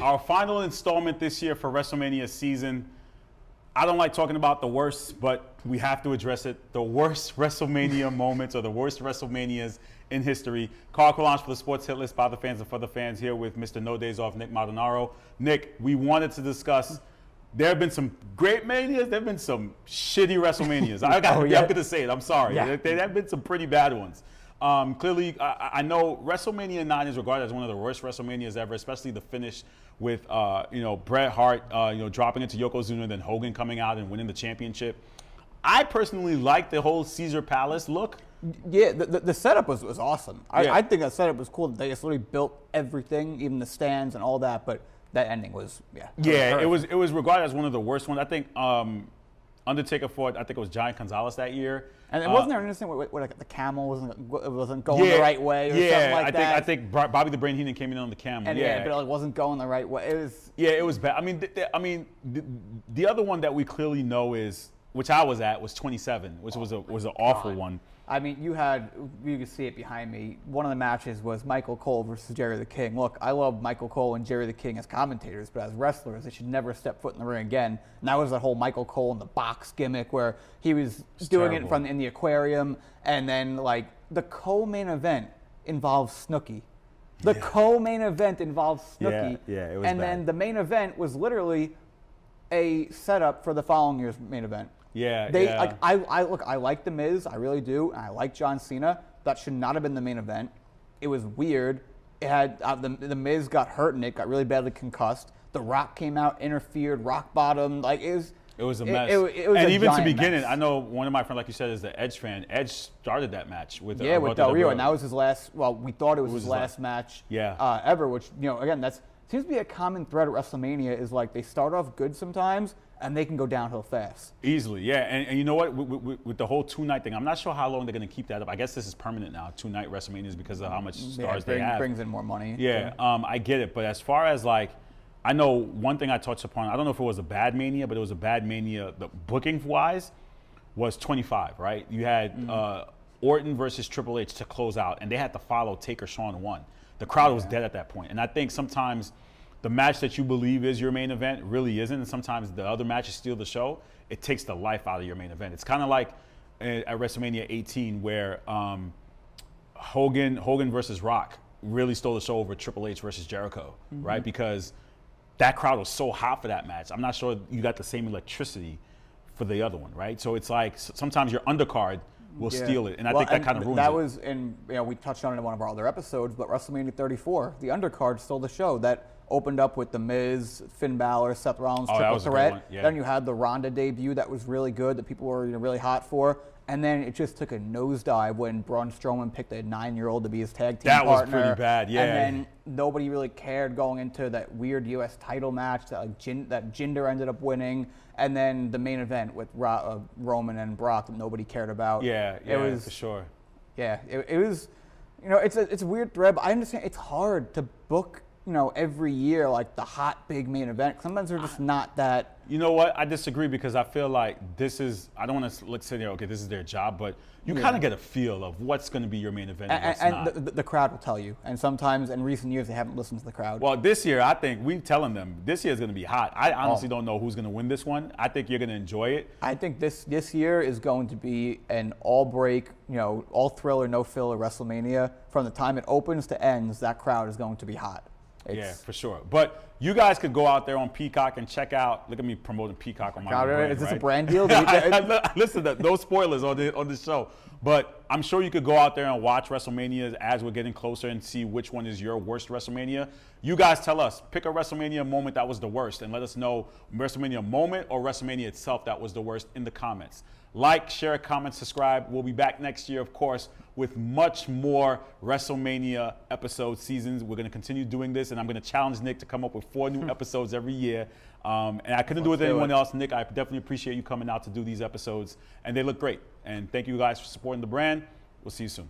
our final installment this year for WrestleMania season. I don't like talking about the worst, but we have to address it. The worst WrestleMania moments or the worst WrestleManias in history. Carl Collage for the Sports Hit List by the fans and for the fans, here with Mr. No Days Off, Nick Maldonado. Nick, we wanted to discuss, there have been some great manias, there have been some shitty WrestleManias. I'm going to say it, I'm sorry. Yeah. There have been some pretty bad ones. Clearly, I know WrestleMania 9 is regarded as one of the worst WrestleManias ever, especially the finish with Bret Hart dropping into Yokozuna, then Hogan coming out and winning the championship. I personally like the whole Caesar Palace look. Yeah, the setup was awesome. Yeah. I think the setup was cool. They just literally built everything, even the stands and all that. But that ending was it was regarded as one of the worst ones. I think Undertaker fought, I think it was Giant Gonzalez that year. And it wasn't there an incident where like, the camel wasn't going the right way or something like that? I think Bobby the Brain Heenan came in on the camel. And but it wasn't going the right way. It was bad. The other one that we clearly know is, which I was at, was 27, which was an awful one. I mean, you can see it behind me. One of the matches was Michael Cole versus Jerry the King. Look, I love Michael Cole and Jerry the King as commentators, but as wrestlers, they should never step foot in the ring again. And that was the whole Michael Cole in the box gimmick where he was doing it in the aquarium, and then like the co-main event involves Snooki. The co-main event involves Snooki. Yeah, it was and bad. then the main event was literally a setup for the following year's main event. I like The Miz, I really do, and I like John Cena. That should not have been the main event. It was weird. It had the Miz got hurt in it, got really badly concussed. The Rock came out, interfered, rock bottom. Like it was a mess. It was and a even to giant begin mess. I know one of my friends, like you said, is the Edge fan. Edge started that match with Del Rio, and that was his last. Well, we thought it was his last match ever. Which again, that seems to be a common thread at WrestleMania. Is like they start off good sometimes, and they can go downhill fast. Easily, yeah. And you know what? With the whole 2-night thing, I'm not sure how long they're going to keep that up. I guess this is permanent now, 2-night WrestleManias, because of how much stars they have. Brings in more money. Yeah, I get it. But as far as like, I know one thing I touched upon, I don't know if it was a bad Mania, but it was a bad Mania, the booking-wise, was 25, right? You had Orton versus Triple H to close out, and they had to follow Taker Shawn 1. The crowd was dead at that point. And I think sometimes the match that you believe is your main event really isn't, and sometimes the other matches steal the show. It takes the life out of your main event. It's kind of like at WrestleMania 18 where Hogan versus Rock really stole the show over Triple H versus Jericho, right? Because that crowd was so hot for that match. I'm not sure you got the same electricity for the other one, right? So it's like sometimes your undercard will steal it, and I think that kind of ruins it. That was we touched on it in one of our other episodes, but WrestleMania 34, the undercard stole the show. That opened up with The Miz, Finn Balor, Seth Rollins, triple threat. Yeah. Then you had the Ronda debut that was really good, that people were really hot for. And then it just took a nosedive when Braun Strowman picked a 9-year-old to be his tag team partner. That was pretty bad, yeah. And then nobody really cared going into that weird U.S. title match that that Jinder ended up winning. And then the main event with Roman and Brock that nobody cared about. Yeah, it was, for sure. Yeah, it was, it's a weird thread, but I understand it's hard to book every year, like the hot big main event. Sometimes they're just not that. You know what? I disagree because I feel like this is, I don't want to let's say, okay, this is their job, but you kind of get a feel of what's going to be your main event and what's not. And the crowd will tell you. And sometimes in recent years, they haven't listened to the crowd. Well, this year, I think we're telling them this year is going to be hot. I honestly don't know who's going to win this one. I think you're going to enjoy it. I think this year is going to be an all-break, all thriller, no filler WrestleMania. From the time it opens to ends, that crowd is going to be hot. Yeah, for sure. But you guys could go out there on Peacock and check out. Look at me promoting Peacock on my brand, Is this right? a brand deal? Listen, no spoilers on this show. But I'm sure you could go out there and watch WrestleMania as we're getting closer and see which one is your worst WrestleMania. You guys tell us. Pick a WrestleMania moment that was the worst and let us know WrestleMania moment or WrestleMania itself that was the worst in the comments. Like, share, comment, subscribe. We'll be back next year, of course, with much more WrestleMania episode seasons. We're going to continue doing this, and I'm going to challenge Nick to come up with 4 new episodes every year. And I couldn't do it with anyone else. Nick, I definitely appreciate you coming out to do these episodes, and they look great. And thank you guys for supporting the brand. We'll see you soon.